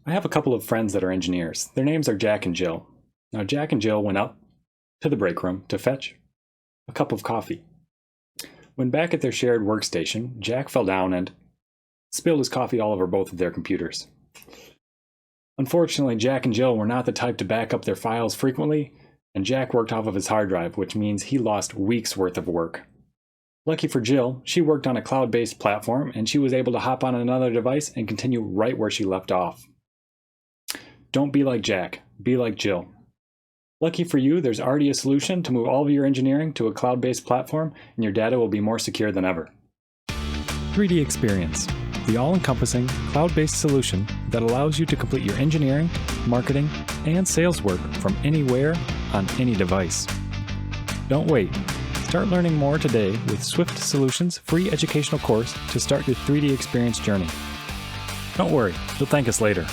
I have a couple of friends that are engineers. Their names are Jack and Jill. Now, Jack and Jill went up to the break room to fetch a cup of coffee. When back at their shared workstation, Jack fell down and spilled his coffee all over both of their computers. Unfortunately, Jack and Jill were not the type to back up their files frequently, and Jack worked off of his hard drive, which means he lost weeks' worth of work. Lucky for Jill, she worked on a cloud-based platform, and she was able to hop on another device and continue right where she left off. Don't be like Jack, be like Jill. Lucky for you, there's already a solution to move all of your engineering to a cloud-based platform, and your data will be more secure than ever. 3DEXPERIENCE, the all-encompassing, cloud-based solution that allows you to complete your engineering, marketing, and sales work from anywhere on any device. Don't wait. Start learning more today with Swift Solutions' free educational course to start your 3DEXPERIENCE journey. Don't worry, you'll thank us later.